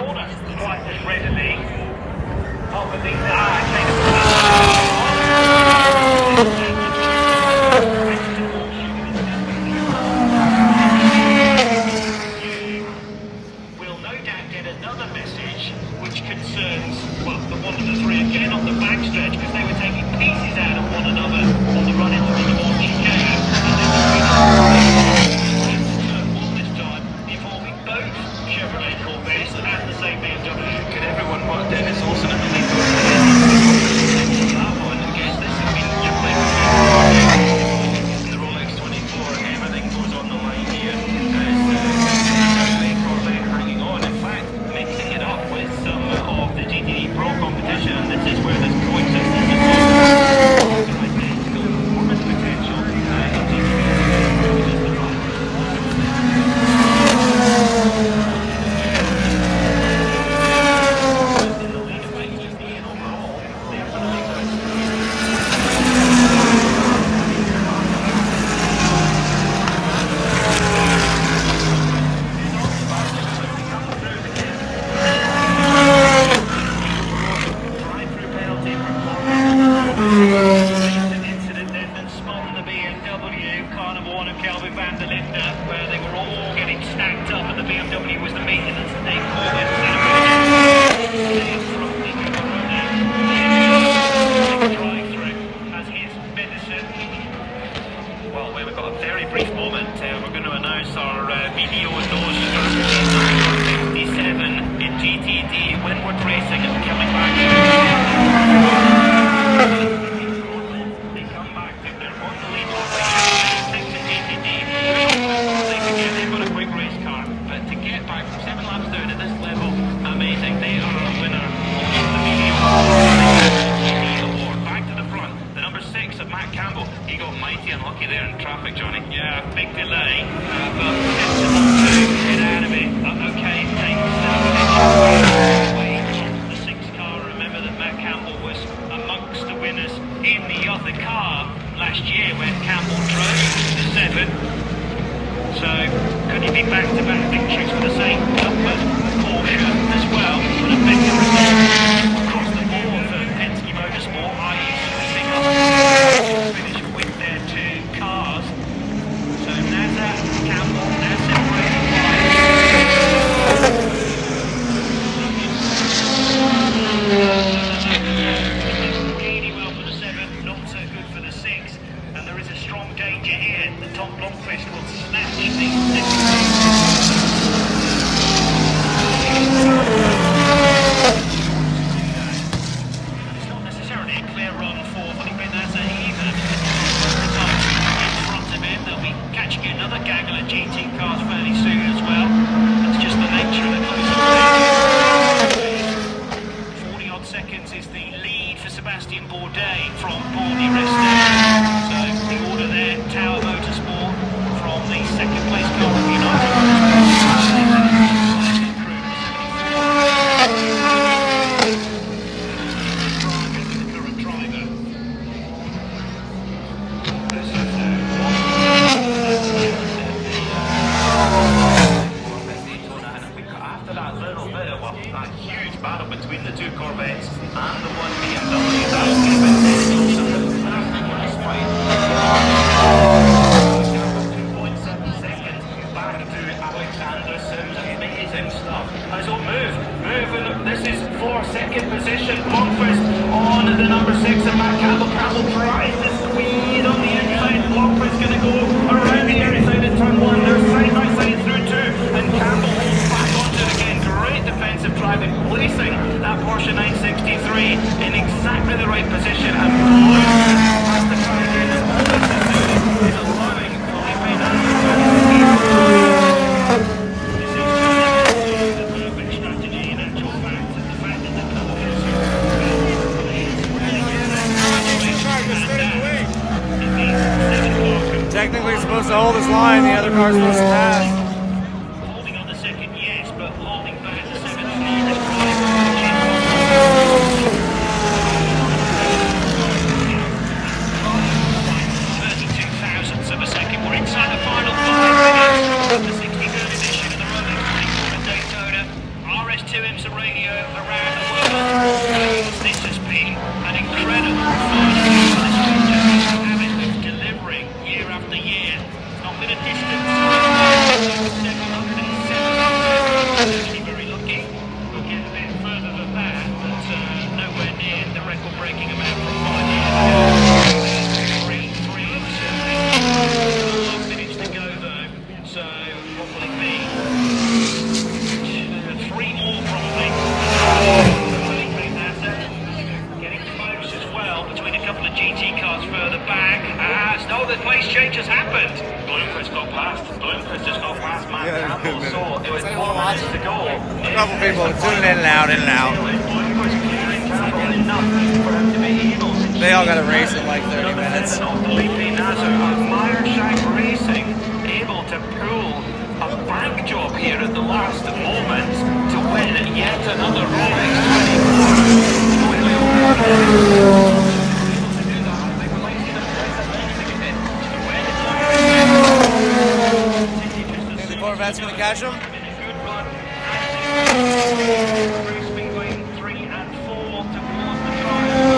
corner quite as readily. Oh, but these will no doubt get another message which concerns, well, the one of the three again on the backstretch, because they were taking pieces out of one another on the run into the more chicane. This time involving both Chevrolet Corvettes and the same BMW. Could everyone but Dennis Olsen and the that one? I guess this has been the ROLEX 24. Everything goes on the line here. Chevrolet Corvette hanging on. In fact, mixing it up with some of the GTD Pro competition, and this is where this coexistence is. Where they were all getting stacked up, and the BMW was the maintenance and they called it as his medicine. Well, we've got a very brief moment. We're going to announce our video endorsed strategy 57 in GTD. Windward Racing is coming back. They come back to their only they've got a quick race car, but to get back from 7 laps down at this level, amazing. They are a winner of the video award. Back to the front, the number 6 of Matt Campbell. He got mighty unlucky there in traffic, Johnny. Yeah, big delay, but sensible to get out of it. Okay, takes the 6 car. Remember that Matt Campbell was amongst the winners in the other car last year when Campbell drove the 7. So, could he be back-to-back victories for the same Porsche as well? But a big result across the board for Penske Motorsport, i.e. sweeping up finish with their 2 cars. So, Nazar, Campbell, now separated really well for the 7, not so good for the 6. And there is a strong danger here that Tom Blomqvist will snatch these It's not necessarily a clear run for Felipe Nasser either. In front of him, they'll be catching another gaggle of GT cars fairly soon as well. That's just the nature of it. 40 odd seconds is the lead for Sebastian Bourdais from Bordy Resta. So the order there, Tower Motorsport from the second place car of United after that little bit of a huge battle between the 2 Corvettes and the 1 BMW, that was given 2.7 seconds back to Alexander Sims. Amazing stuff. Let's all move. This is for second position. Blomqvist on the number 6 of Matt Campbell. Campbell tries to squeeze on the inside. Blomqvist going to go around the outside in turn 1. They're side by side through 2, and Campbell holds back onto it again. Great defensive driving, placing that Porsche 963 in exactly the right position, and blue has the car again. And all this is allowing Felipe Nasser to the perfect strategy in actual fact, and the fact that the technically supposed to hold his line, the other car's supposed to pass. Holding on the second, yes, but holding back the 7th. 32 thousandths of a second. We're inside the final 5 minutes of the 63rd edition of the ROLEX 24 at Daytona. RS2 waves of radio around the world. This has been an incredible fun for this habit of delivering year after year. It's not been a distance. 707. Actually very lucky. We'll get a bit further than that, but nowhere near the record-breaking amount from 5 years ago. 3 minutes to go though, so what will it be? 3 more probably. Getting close as well between a couple of GT cars further back. No, the place change has happened. Bloomquist got past. Bloomquist just got past Matt Campbell, so it was 4 minutes to go. A couple people tuning in and out, in and out. They all got a race in like 30 minutes. Racing able to pull a bank job here at the last moment to win yet another Rolex 24. Think the Corvette's going to catch him? Between 3 and 4 towards the trial.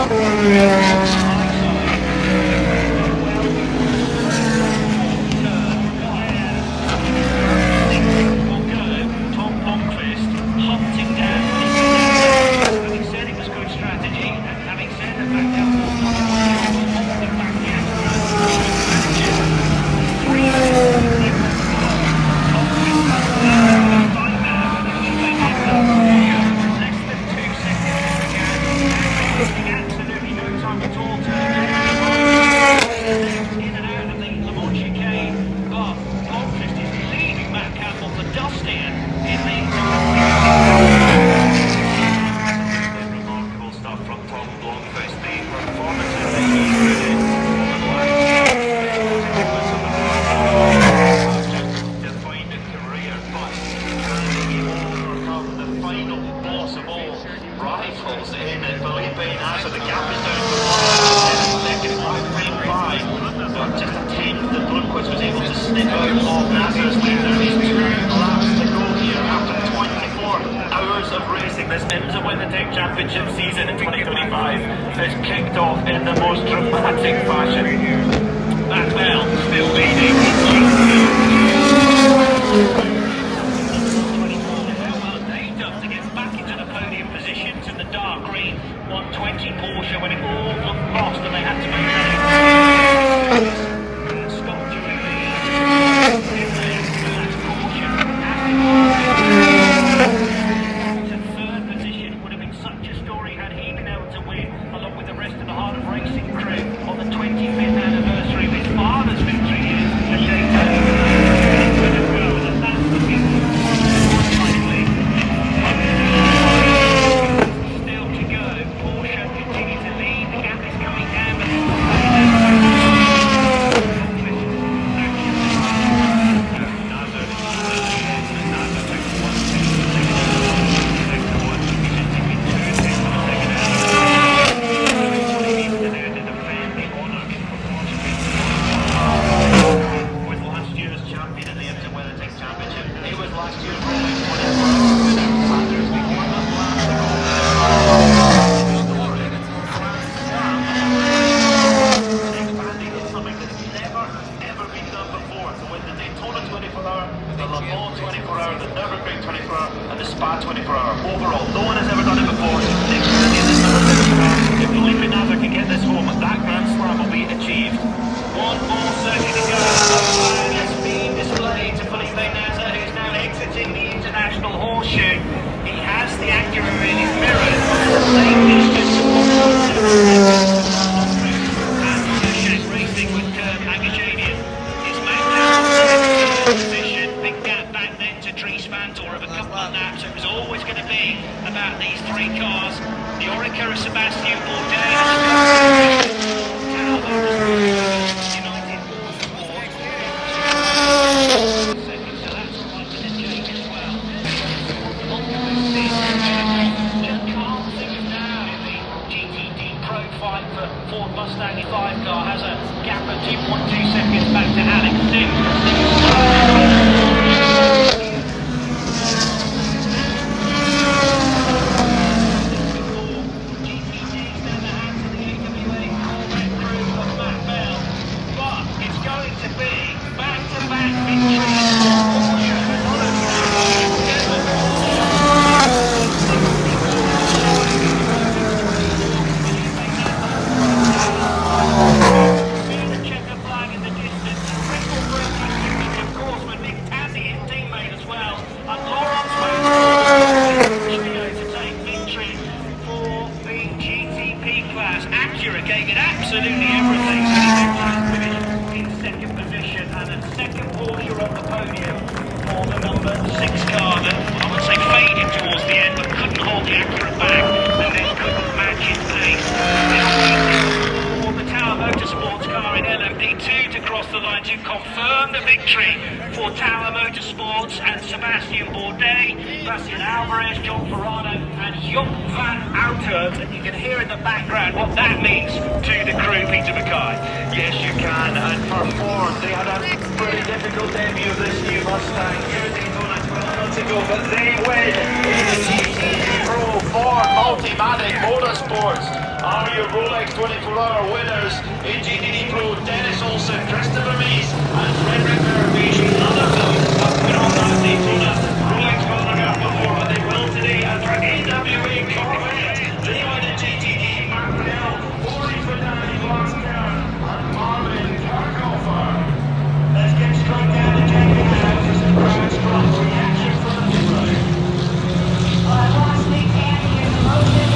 Championship season in 2025 has kicked off in the most dramatic fashion. Matt Bell still leading. Well, they done to get back into the podium positions in the dark green 120 Porsche when it all looked lost and they had to make Scott during overall. No one has ever done it before. If Felipe Nasr can get this home, that Grand Slam will be achieved. 1 more circuit to go. It's being displayed to Felipe Nasr, who's now exiting the International Horseshoe. He has the Acura in his mirror. Same distance to racing with Agajanian. It's Matt Campbell's position. Big gap back then to Dries Vanthoor of a couple of laps. It was always going to be about these 3 cars. The Orica of Sebastian Bourdais. Ford Mustang 5 car has a gap of 2.2 seconds back to Alex Sims. Job van Outert, and you can hear in the background what that means to the crew, Peter Mackay. Yes, you can, and for Ford, they had a pretty difficult debut of this new Mustang here at Daytona 12 months ago, but they win in the GTD Pro Ford Multimatic Motorsports. Are your Rolex 24-hour winners in GTD Pro? Dennis Olsen, Christopher Mees, and Frederick Verbeek. None of them have been on that Daytona Rolex photograph before, but they will today. And for AWA Corvette, they win in GTD. Mark Bell, 40 for Danny Glasgow, and Marvin Karkhofer. Let's get straight down to Jamie Houses and crowds from reaction from the road. I lost Nick Candy in the motion.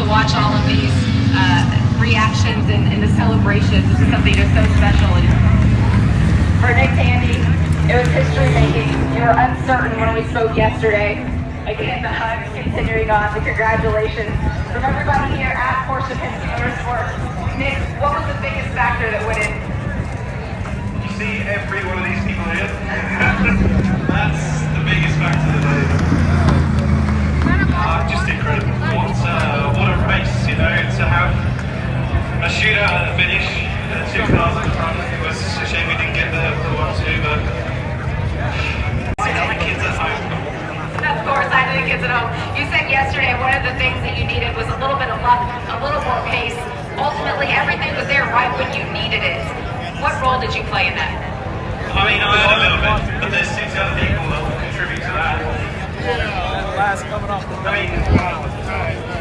Watch all of these reactions and the celebrations. This is something that's so special. And for Nick Tandy, it was history making. You were uncertain when we spoke yesterday. Again, the hugs continuing on. The congratulations from everybody here at Porsche Penske Motorsport. Nick, what was the biggest factor that went in? You see every one of these people here? That's the biggest factor today. Just incredible. What a race, you know, to have a shootout at the finish at 2,000 front. It was a shame we didn't get the 1-2, but I know the kids at home. Of course, I know the kids at home. You said yesterday one of the things that you needed was a little bit of luck, a little more pace. Ultimately, everything was there right when you needed it. What role did you play in that? I mean, I had a little bit, but there's 6 other people that will contribute to that. Last coming off the I mean,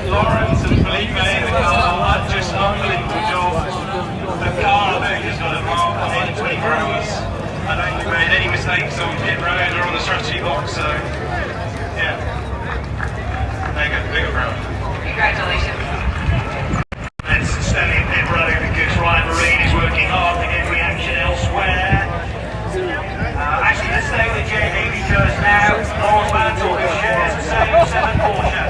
Lawrence and Felipe are just unbelievable jobs. The car, I think, has got a mark on it in 24 hours. I don't think we made any mistakes on pit road or on the strategy box, so yeah. Big proud. Congratulations. Let's stand in pit road because Ryan Marine is working hard to get reaction elsewhere. Actually, let's stay with JD because now Lawrence Mantle shares the same 7 Porsche.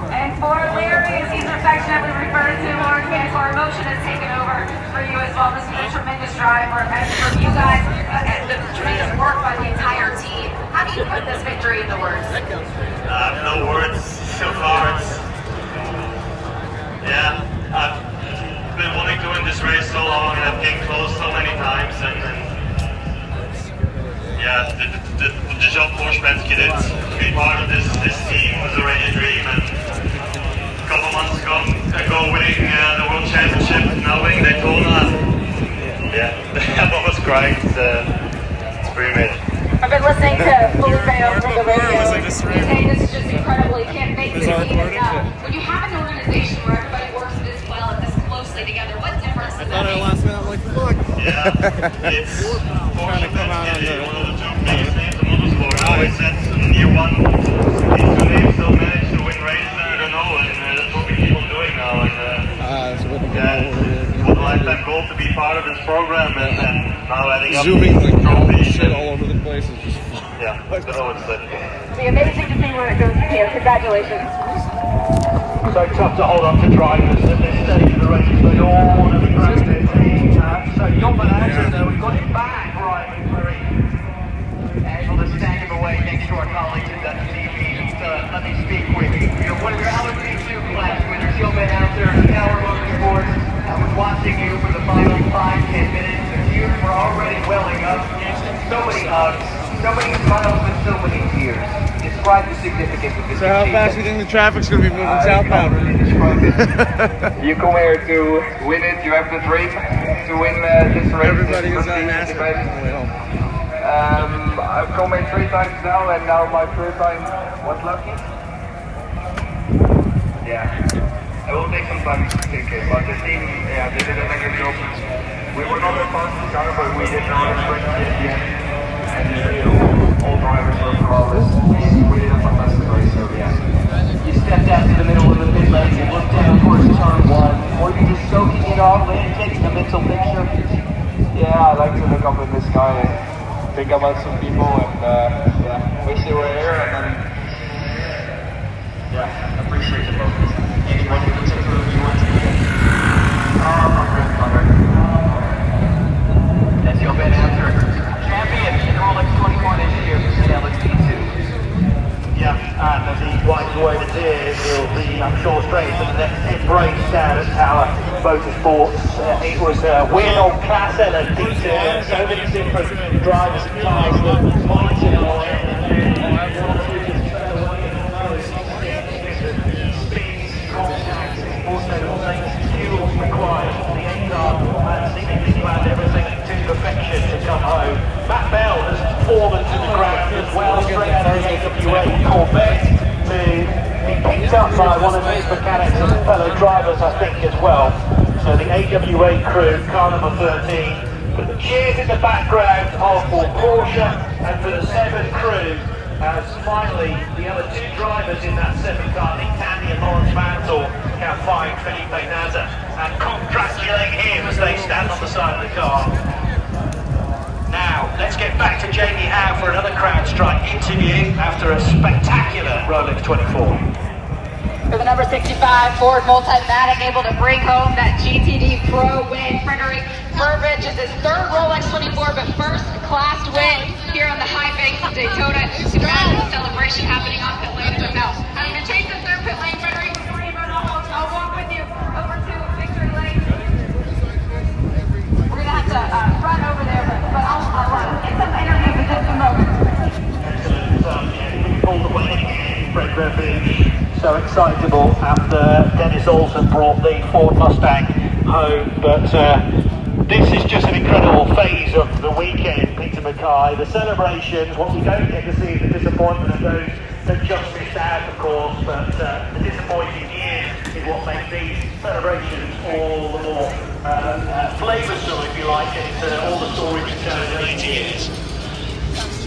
And for Larry, as he's affectionately referred to, Lawrence Mantle, emotion has taken over for you as well. This is a tremendous drive for you guys, the tremendous work by the entire team. How do you put this victory into words? No words so far. Yeah, I've been wanting to win this race so long and I've came close so many times and yeah, the job Porsche Penske did to be part of this team was already a dream, and a couple months ago winning the World Championship, now winning Daytona, yeah, everyone was crying. It's pretty amazing. I've been listening to Felipe over the radio. He's saying this is just incredible. He can't make the team enough. When you have an organization where everybody works this well and this closely together, what difference does that make? last minute, I'm like, fuck. Yeah, it's Porsche Penske, one of the 2 biggest names in motorsport. Now it's at year 1. These 2 names still manage to win races, I don't know, and that's what we keep on doing now. And what a lifetime goal to be part of this program, and now adding up Zooming like trophies shit all over the place is just yeah, so it's It'll be amazing to see where it goes from here. Congratulations. so tough to hold on to drivers at this stage of the race. They all want to be grabbing their team. So Job van Outert, though, we've got him back, Ryan McCurry. Able to stand him away next to our colleagues at WTV. Let me speak with you. One of your LMP2 class winners, Job van Outert, Power Motorsports. I was watching you for the final 5-10 minutes. The tears were already welling up. So many hugs, so many smiles, and so many tears. Describe the significance of this. So how fast do you think the traffic's going to be moving southbound? Really describe it. You come here to win it. You have the dream to win this race. Everybody is on NASCAR. I've come here 3 times now, and now my 3rd time was lucky. Yeah, it will take some time to think, but the team, yeah, they did a good job. We were not as fast as car, but we did not sprint at the end. And all drivers were flawless. We did a fantastic race, so yeah. You stepped out to the middle of the pit lane, you looked down towards turn 1. Were you just soaking it all in, taking a mental picture? Yeah, I like to look up in the sky and think about some people and yeah, wish they were here and then yeah, appreciate the moment. Anyone in particular you want to meet? That's your bad answer. Champion in ROLEX 21 this year, LXP2. Yeah, and as he wipes away the tears, he'll be, I'm sure, straight to the next embrace down at Tower Motorsports. It was a win on Class L and D2, and so many different drivers and cars that monitored on it. Speeds, contacts, also all things fuel required. The A-car seemingly planned everything to perfection to come home. Matt Bell has fallen to the ground as well, straight out of the AWA Corvette to be picked up by one of his mechanics and fellow drivers, I think, as well. So the AWA crew, car number 13, but the cheers in the background are for Porsche and for the 7 crew, as finally the other 2 drivers in that 7 car, Nick Tandy and Lawrence Mantle, can find Felipe Nasr and congratulate him as they stand on the side of the car. Now, let's get back to Jamie Howe for another CrowdStrike interview after a spectacular ROLEX 24. For the number 65 Ford Multimatic, able to bring home that GTD Pro win. Frederick Burbage is his 3rd ROLEX 24, but first class win here on the high banks of Daytona. Congrats, celebration happening on pit lane. Now, having to chase us through pit lane, Frederick. I'll walk with you over to victory lane. We're gonna have to run over there, but I'll get some interview in just a moment. All the way, Fred Burbage. So excitable after Dennis Olsen brought the Ford Mustang home, but this is just an incredible phase of the weekend, Peter Mackay. The celebrations, what we don't get to see is the disappointment of those that just missed out, of course, but the disappointing years is what makes these celebrations all the more flavoursome, if you like, and all the stories we tell in 80 years.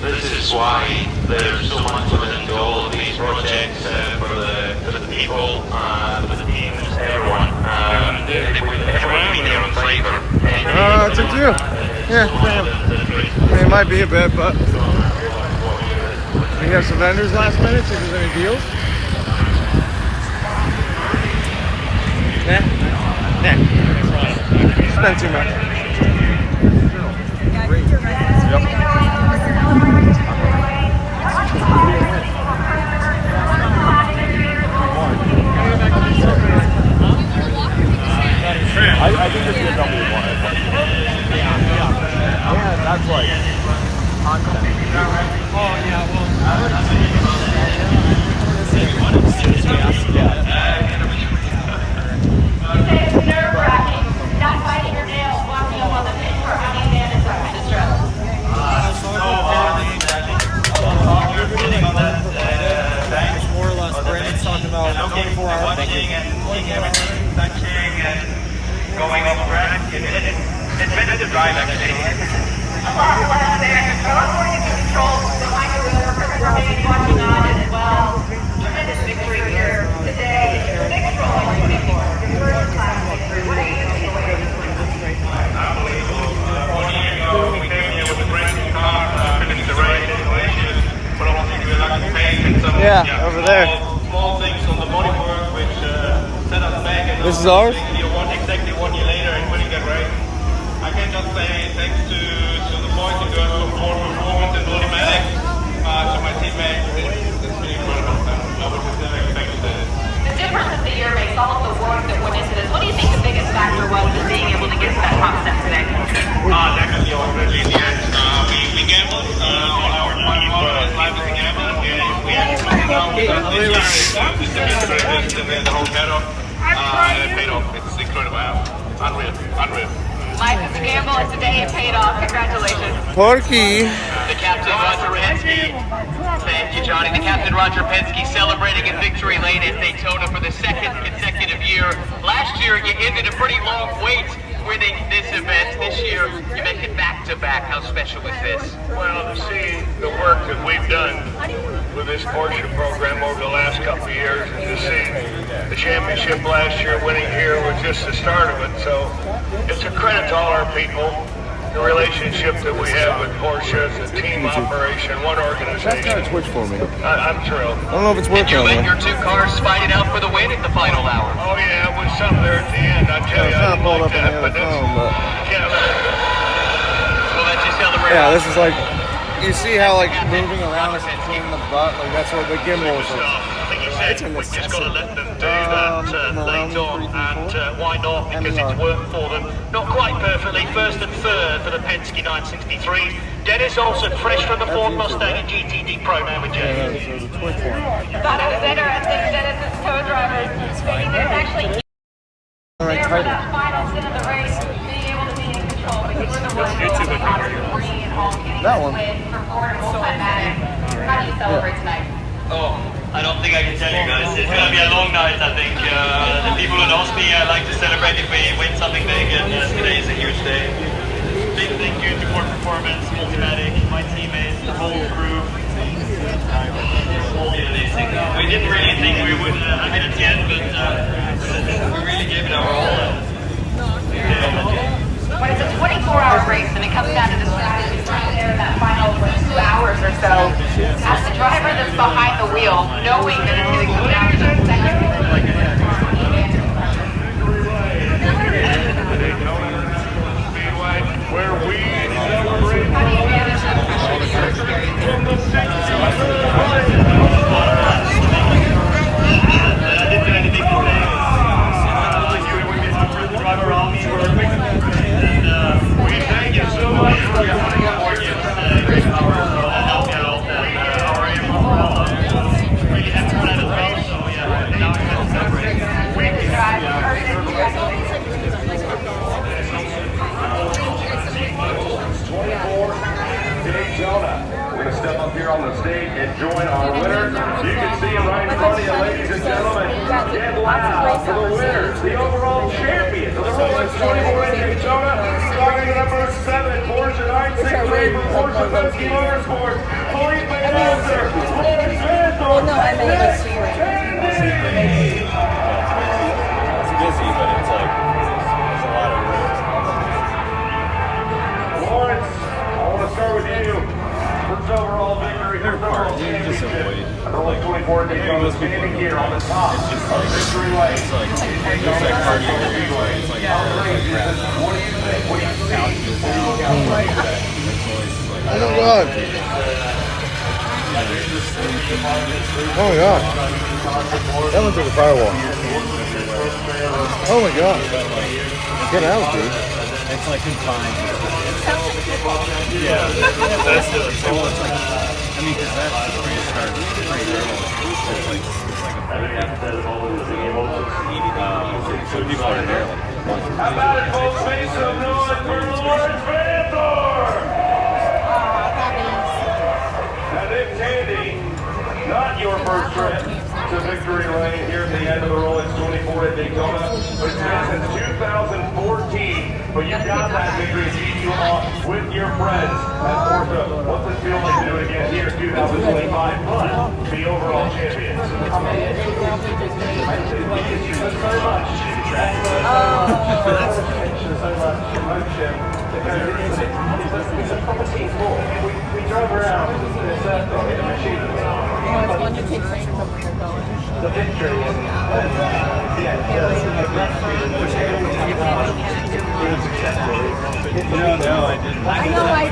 This is why there's so much coming into all of these projects for the people, for the teams, everyone. Everyone be there on flavor. It's up to you. Yeah, I mean, it might be a bit, but we have some vendors last minute, see if there's any deals. Nah. Spend too much. I think this is a W1. Yeah, that's like content. Oh, yeah, well. It's nerve-wracking, not biting your nails, walking up on the pit for how many minutes are kind of stressed. It's more or less, Brandon's talking about 24-hour Watching and seeing everything, touching and going off track. It's better to drive actually. A lot less there. A lot more you can control behind the wheel. Everybody's watching on as well. Tremendous victory here today. Your next ROLEX 24. First class victory. What are you feeling? Unbelievable. 1 year ago we came here with a brand new car, finished the race situation, but I don't think we were lucky to paint and some over there. Small things on the bodywork which set us back. And This is ours? Exactly 1 year later and winning that race. I can just say thanks to the boys and girls from Ford Performance and Automatic, to my teammates. It's really incredible. I would just never expected this. The difference of the year makes all of the work that went into this. What do you think the biggest factor was in being able to get to that top step today? Definitely our friendly in the end. We gambled. All our money was live as a gamble. We had to put it down. The whole paddock. And it paid off. It's incredible. Unreal. Life is a gamble, and today it paid off. Congratulations. Porky. The captain, Roger Penske. Thank you, Johnny. The captain, Roger Penske, celebrating in victory lane at Daytona for the 2nd consecutive year. Last year, you ended a pretty long wait winning this event. This year, you make it back-to-back. How special is this? Well, to see the work that we've done with this Porsche program over the last couple of years, and to see the championship last year winning here was just the start of it. So it's a credit to all our people, the relationship that we have with Porsche as a team operation, one That organization. guy twitch for me. I'm thrilled. I don't know if it's And working you on let there. your two cars fight it out for the win in the final hour. Oh yeah, it was something there at the end. I tell you, It's I not didn't pulled like up on that, the but other that's, phone, but We'll let you celebrate. yeah, this is like, you see how like moving around is between the butt, like that's what the gimbal is. I think you said It's a we've just got to let them do no, that later on, 3, 4. and why not? Because it's worked for them. Not quite perfectly, first and third for the Penske 963. Dennis Olsen, fresh from the Ford Mustang and GTD Pro now with Yeah, Jay. so the twitch one. Thought it was interesting. Dennis's co-drivers stating there's actually Alright, there for tighter. that final stint of the race, being able to be in control because we're the ones who are free and home getting That this one. win for Ford and Multimatic. How do you celebrate tonight? Oh, I don't think I can tell you guys. It's gonna be a long night, I think. The people who knows me like to celebrate if we win something big, and today is a huge day. Big thank you to Ford Performance, Multimatic, my teammates, the whole crew. We didn't really think we would have it at the end, but we really gave it our all. When it's a 24-hour race and it comes down to the strategy right there in that final 2 hours or so, as the driver that's behind the wheel, knowing that it's going to come down to the second. Where we celebrate How do you manage that pressure that you're experiencing? from the I didn't do anything today. The driver around me were and we thank you so much for your great power help me out and our aim really happy for that as well. So yeah, now I can celebrate. Daytona. We're going to step up here on the stage and join our winner. You can see him right in front of you, ladies and gentlemen. Get loud for the winner, the overall champion of the ROLEX 24 in Daytona, starting at number 7, Porsche 963 from Porsche Penske Motorsport. Felipe Nasser, Lawrence Vanthorpe, No, I meant like It's busy, but it's like, there's a lot of room. Lawrence, I want to start with you. First overall victory, first overall championship. ROLEX 24 Daytona, standing here on the top of victory lane. It's like cardio. It's like, What do you think? What do you see? Oh my god. Oh my god. That went through the firewall. Oh my god. Get out, dude. it's like confined. Yeah, that's the so it's like, I mean, because that's the restart pretty early. So it's like so people are there like How about it, folks? Make some noise for Lawrence Vanthorpe! Now, Nick Tandy, not your first trip to victory lane here at the end of the ROLEX 24 at Daytona, but it's been since 2014. But you got that victory to keep you off with your friends at Porsche. What's it feel like to do it again here in 2025, but the overall champions? Thank you so much. We drove around in a machine. The victory no, I didn't. I know, I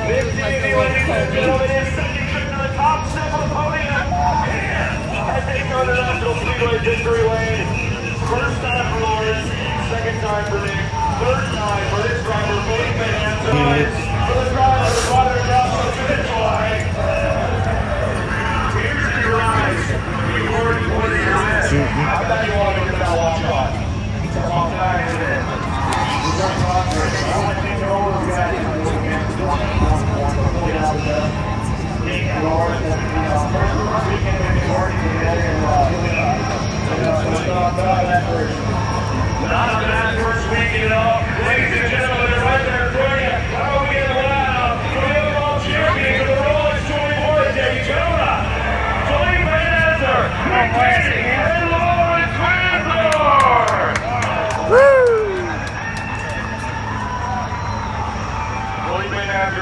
Nick Tandy, ladies and gentlemen, is second trip to the top 7 podium here at Daytona National Speedway Victory Lane. First time for Lawrence, second time for Nick, third time for this driver, Felipe Nasser. For the driver, the water across the finish line. Here's your rise. You already won your match. I bet you want to make it about walk on. It's a long time today. I want to take it over to the guys.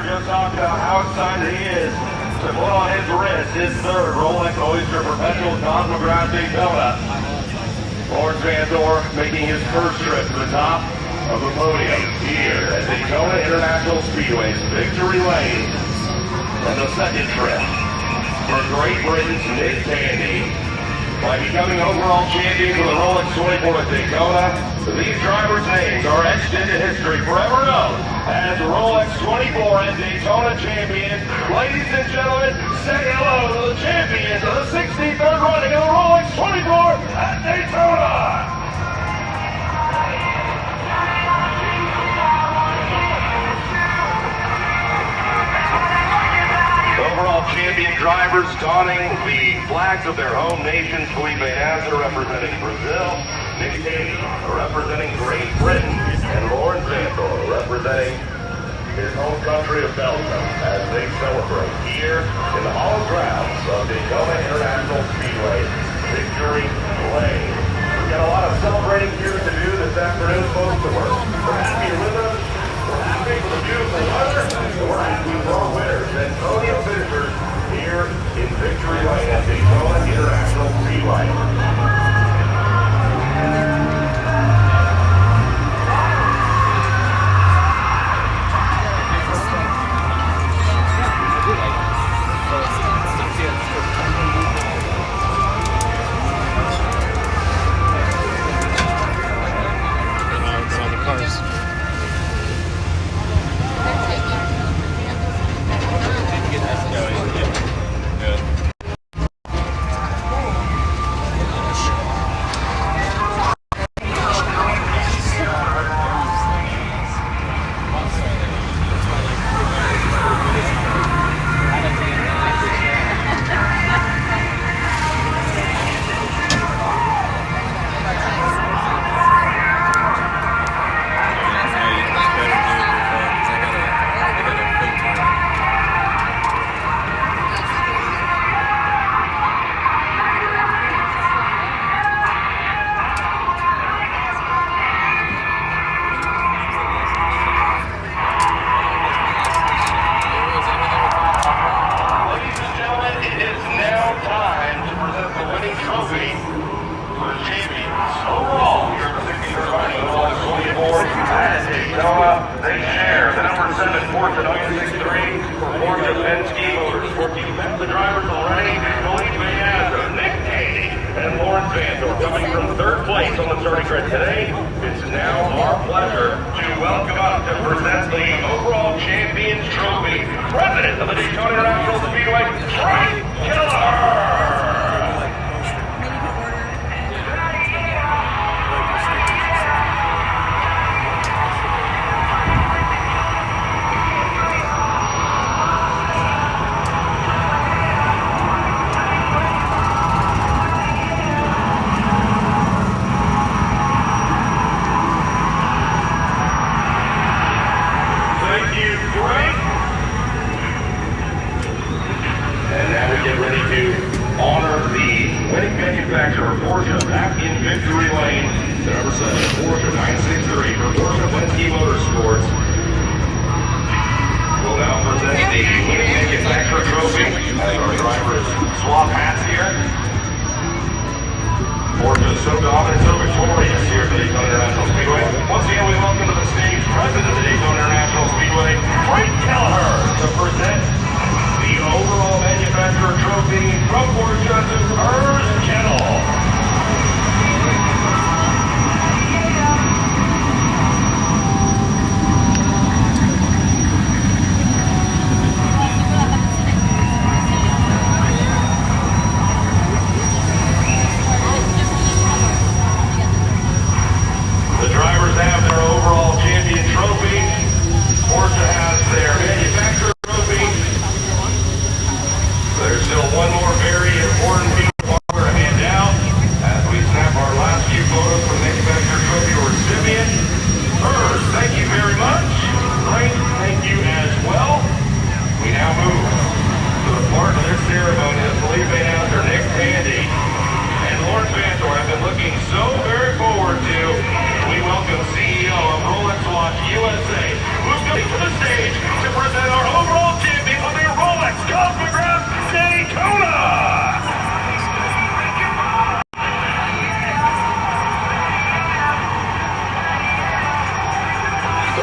were just talking about how excited he is to put on his wrist his third Rolex Oyster Perpetual Cosmograph Daytona. Lawrence Van Dor making his first trip to the top of the podium here at Daytona International Speedway's Victory Lane. And the second trip for Great Britain's Nick Tandy. By becoming overall champions of the Rolex 24 at Daytona, these drivers' names are etched into history forever known as Rolex 24 and Daytona champions. Ladies and gentlemen, say hello to the champions of the 63rd running of the Rolex 24 at Daytona. Overall champion drivers donning the flags of their home nations. Felipe Nasser representing Brazil, Nick Tandy representing Great Britain, and Lawrence Van Dor representing his home country of Belgium as they celebrate here in the hall grounds of Daytona International Speedway Victory Lane. We've got a lot of celebrating here to do this afternoon, folks, so we're happy you're with us. We're happy for the beautiful weather. We're happy for our winners and podium finishers here in Victory Lane at Daytona International Speedway. They share the number 7 Porsche 963 for Porsche Penske Motorsport. You met the drivers already. Felipe Nasser, Nick Tandy, and Lawrence Van Dor coming from third place on the starting grid today. It's now our pleasure to welcome up to present the overall champions trophy, president of the Daytona International Speedway, Frank Keller. Manufacturer Porsche back in Victory Lane. The number 7 Porsche 963 for Porsche Penske Motorsports will now present the winning manufacturer trophy as our drivers swap hats here. Porsche is so dominant, so victorious here at the Daytona International Speedway. Once again, we welcome to the stage president of the Daytona International Speedway, Frank Keller, to present the overall manufacturer trophy from Porsche to Urs Kettle.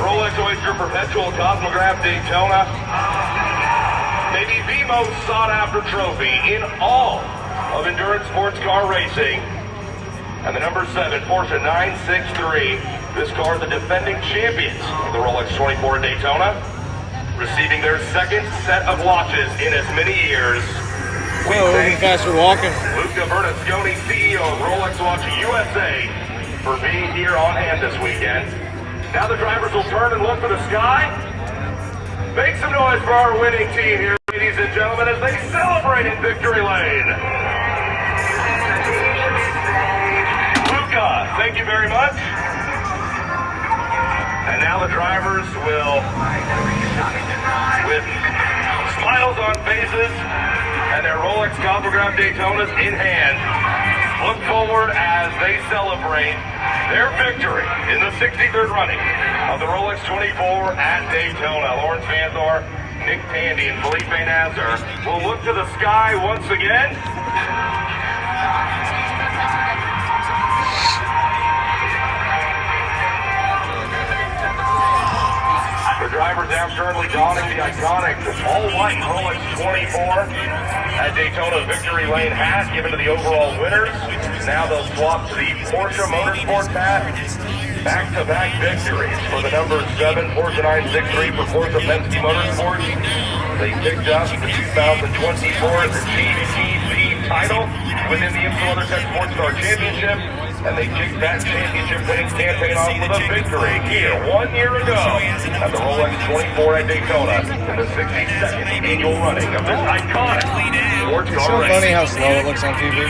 Rolex Oyster Perpetual Cosmograph Daytona. Maybe the most sought-after trophy in all of endurance sports car racing. And the number 7 Porsche 963. This car, the defending champions of the Rolex 24 at Daytona, receiving their second set of watches in as many years. Whoa, even faster walking. Luca Bernasconi, CEO of Rolex Watch USA, for being here on hand this weekend. Now the drivers will turn and look for the sky. Make some noise for our winning team here, ladies and gentlemen, as they celebrate in victory lane. Luca, thank you very much. And now the drivers will, with smiles on faces and their Rolex Cosmograph Daytonas in hand, look forward as they celebrate their victory in the 63rd running of the Rolex 24 at Daytona. Lawrence Vanthor, Nick Tandy, and Felipe Nasser will look to the sky once again. The drivers now currently donning the iconic all-white Rolex 24 at Daytona's victory lane hat given to the overall winners. Now they'll swap to the Porsche Motorsports hat. Back-to-back victories for the number 7 Porsche 963 for Porsche Penske Motorsports. They picked up the 2024 GTC title within the INFIELD Tech Sports Car Championship. And they kicked that championship winning campaign off with a victory here 1 year ago at the Rolex 24 at Daytona in the 62nd annual running of this iconic sports It's car so race. funny how slow it looks on TV.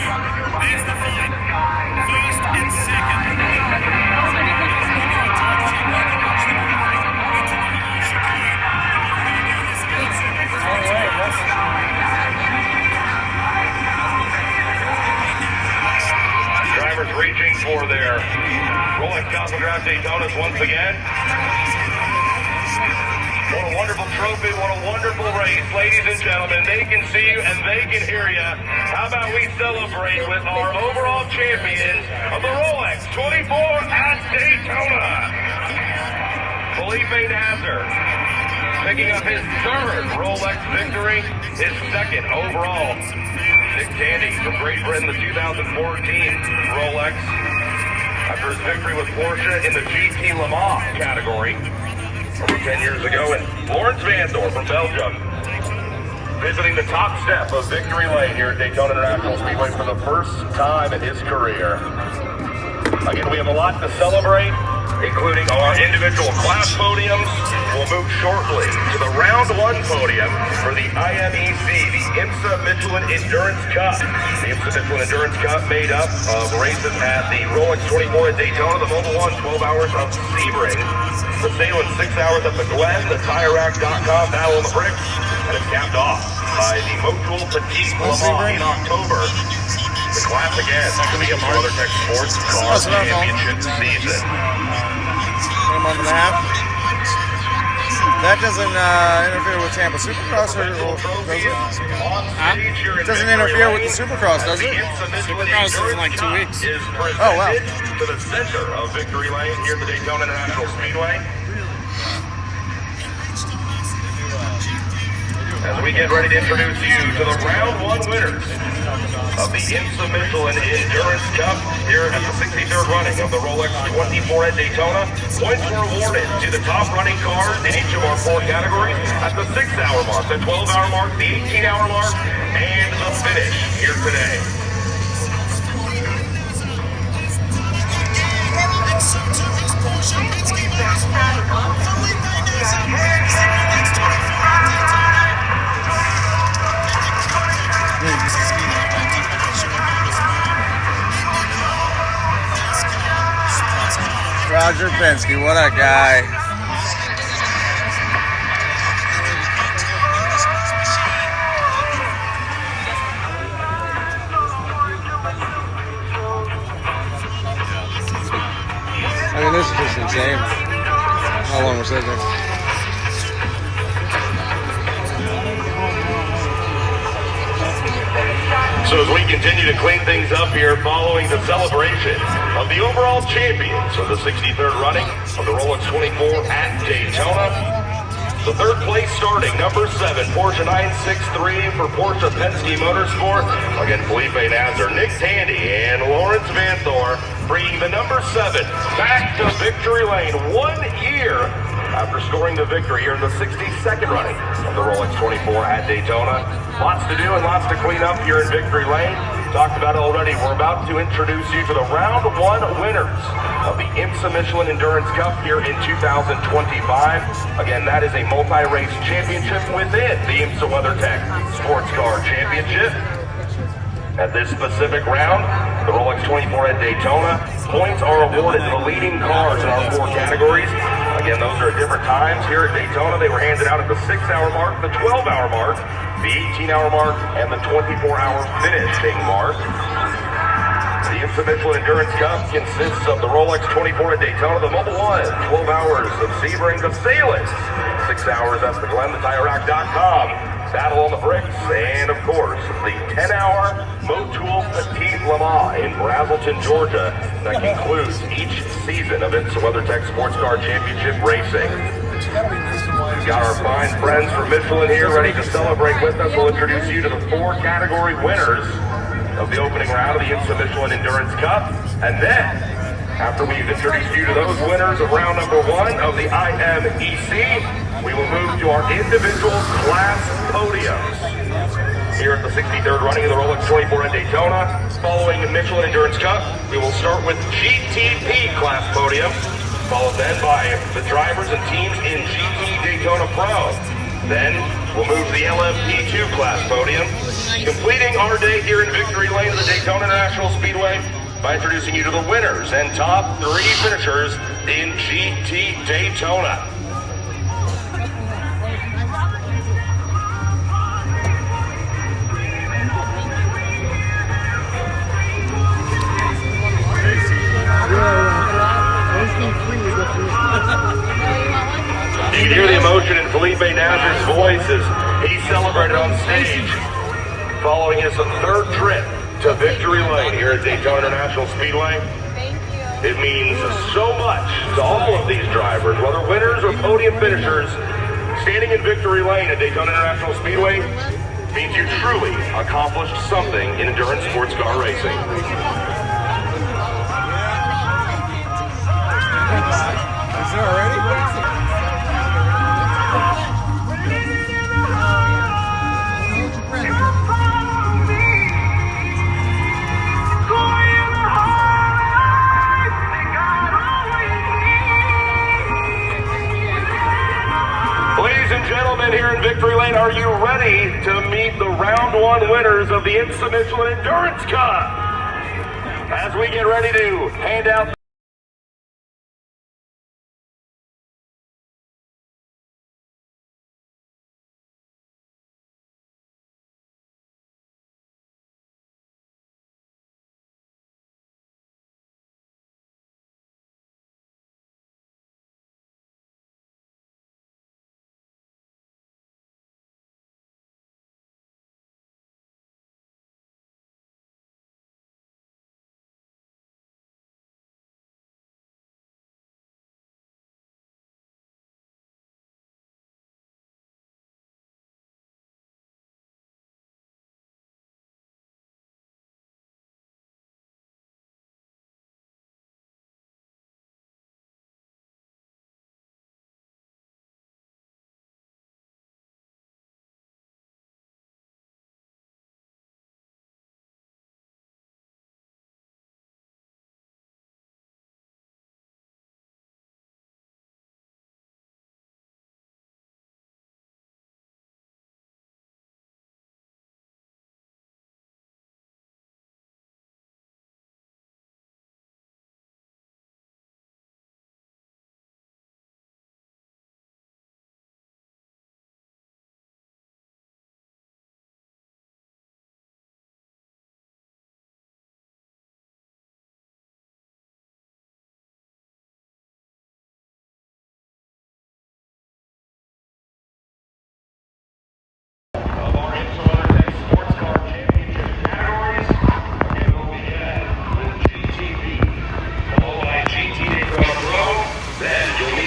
Drivers reaching for their Rolex Cosmograph Daytonas once again. What a wonderful trophy, what a wonderful race. Ladies and gentlemen, they can see you and they can hear you. How about we celebrate with our overall champions of the Rolex 24 at Daytona. Felipe Nasser picking up his 3rd Rolex victory, his 2nd overall. Nick Tandy from Great Britain, the 2014 Rolex, after his victory with Porsche in the GT Le Mans category over 10 years ago. And Lawrence Vanthor from Belgium, visiting the top step of victory lane here at Daytona International Speedway for the first time in his career. Again, we have a lot to celebrate, including our individual class podiums. We'll move shortly to the round 1 podium for the IMEC, the IMSA Michelin Endurance Cup. The IMSA Michelin Endurance Cup made up of races at the Rolex 24 at Daytona, the Mobil 1 12 hours of Sebring, the Salem 6 hours at the Glen, the TireRack.com Battle of the Bricks, and it's capped off by the Motul Petite Le Mans in October. The class again to the INFIELD Tech Sports Car Championship season. Same on the map. That doesn't interfere with Tampa Supercross, or does it? It doesn't interfere with the Supercross, does it? Supercross is in like 2 weeks. Oh, wow. To the center of victory lane here at the Daytona International Speedway. As we get ready to introduce you to the round 1 winners of the IMSA Michelin Endurance Cup here at the 63rd running of the Rolex 24 at Daytona. Points were awarded to the top running cars in each of our 4 categories at the 6-hour mark, the 12-hour mark, the 18-hour mark, and the finish here today. Roger Penske, what a guy. I mean, this is just insane. How long we're sitting there. So as we continue to clean things up here following the celebration of the overall champions of the 63rd running of the Rolex 24 at Daytona. The third place starting, number 7, Porsche 963 for Porsche Penske Motorsport. Again, Felipe Nasr, Nick Tandy, and Lawrence Van Thor bringing the number 7 back to victory lane 1 year after scoring the victory here in the 62nd running of the Rolex 24 at Daytona. Lots to do and lots to clean up here in victory lane. Talked about it already. We're about to introduce you to the round 1 winners of the IMSA Michelin Endurance Cup here in 2025. Again, that is a multi-race championship within the IMSA WeatherTech Sports Car Championship. At this specific round, the Rolex 24 at Daytona, points are awarded to the leading cars in our 4 categories. Again, those are at different times. Here at Daytona, they were handed out at the 6-hour mark, the 12-hour mark, the 18-hour mark, and the 24-hour finishing mark. The IMSA Michelin Endurance Cup consists of the Rolex 24 at Daytona, the Mobil 1, 12 hours of Sebring, the Salus, 6 hours at the GlenTheTireRack.com, Battle on the Bricks, and of course, the 10-hour Motul Petit Le Mans in Brazelton, Georgia, that concludes each season of IMSA WeatherTech Sports Car Championship Racing. We've got our fine friends from Michelin here ready to celebrate with us. We'll introduce you to the 4 category winners of the opening round of the IMSA Michelin Endurance Cup. And then, after we've introduced you to those winners of round number 1 of the IMEC, we will move to our individual class podiums. Here at the 63rd running of the Rolex 24 at Daytona, following the Michelin Endurance Cup, we will start with GTP class podium, followed then by the drivers and teams in GE Daytona Pro. Then we'll move to the LMP2 class podium, completing our day here in victory lane of the Daytona International Speedway by introducing you to the winners and top 3 finishers in GT Daytona. You can hear the emotion in Felipe Nasr's voice as he celebrated on stage following his 3rd trip to victory lane here at Daytona International Speedway. It means so much to all of these drivers, whether winners or podium finishers. Standing in victory lane at Daytona International Speedway means you truly accomplished something in endurance sports car racing. Is it already? Ladies and gentlemen, here in victory lane, are you ready to meet the round 1 winners of the IMSA Michelin Endurance Cup? As we get ready to hand out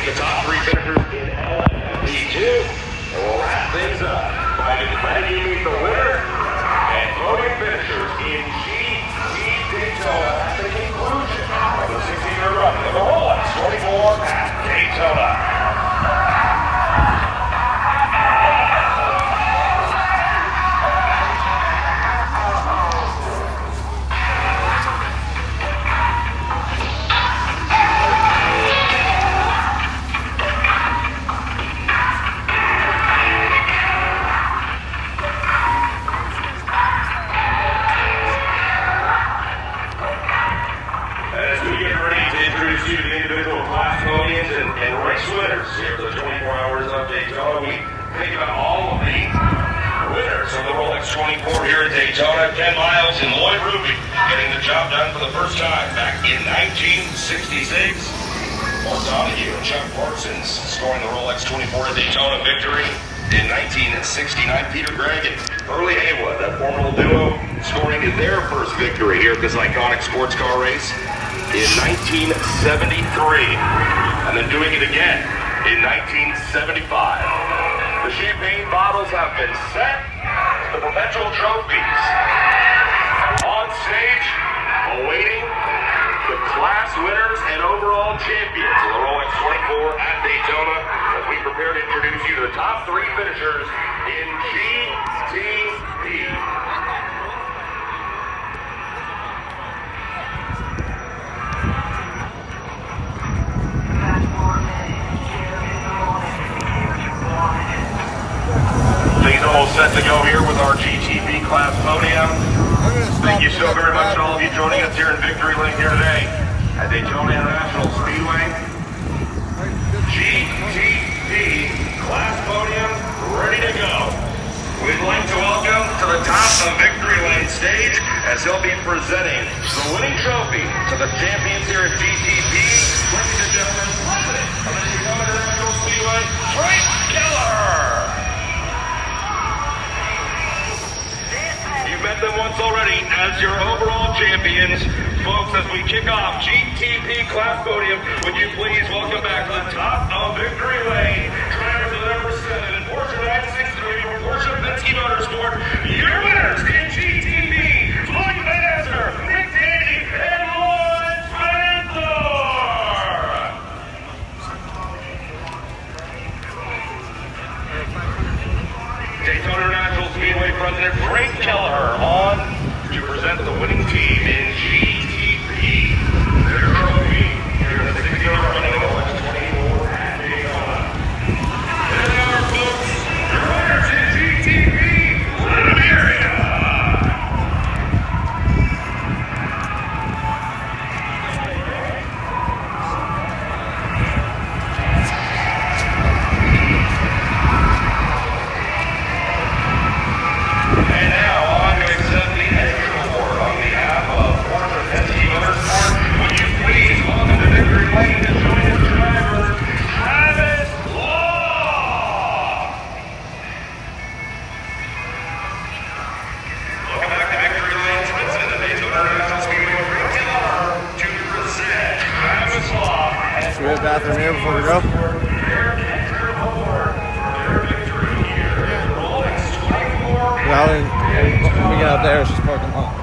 meet the top three finishers in LMP2. And we'll wrap things up by letting you meet the winners and podium finishers in GT Daytona at the conclusion of the 16-year run of the Rolex 24 at Daytona. Winners here for the 24 hours of Daytona. We think about all of the winners of the Rolex 24 here at Daytona. Ken Miles and Lloyd Ruby getting the job done for the first time back in 1966. Mark Donahue and Chuck Parsons scoring the Rolex 24 at Daytona victory in 1969. Peter Gregg and Early Haywood, that formidable duo, scoring their first victory here at this iconic sports car race in 1973. And then doing it again in 1975. The champagne bottles have been set. The perpetual trophies on stage, awaiting the class winners and overall champions of the Rolex 24 at Daytona as we prepare to introduce you to the top three finishers in GTP. Things almost set to go here with our GTP class podium. Thank you so very much to all of you joining us here in Victory Lane here today at Daytona International Speedway. GTP class podium ready to go. We'd like to welcome to the top of Victory Lane stage as he'll be presenting the winning trophy to the champions here at GTP. Ladies and gentlemen, president of the Daytona International Speedway, Frank Keller. You've met them once already as your overall champions. Folks, as we kick off GTP class podium, would you please welcome back to the top of Victory Lane, drivers of the number 7 and Porsche 963 from Porsche Penske Motorsport, your winners in GTP, Floyd Van Esser, Nick Tandy, and Lloyd Spencer. Daytona International Speedway President Frank Keller on to present the winning team in GTP. Their trophy here in the 60-yard run of the Rolex 24 at Daytona. There they are, folks. Your winners in GTP. Let them hear ya. And now on to accept the extra award on behalf of Porsche Penske Motorsport. Would you please welcome to Victory Lane to join his driver, Travis Law. Welcome back to Victory Lane, president of Daytona International Speedway, Frank Keller, to present Travis Law. Should we have a bathroom here before we go? Their extra award for their victory here at Rolex 24. Well, when we get out there, it's just parking lot.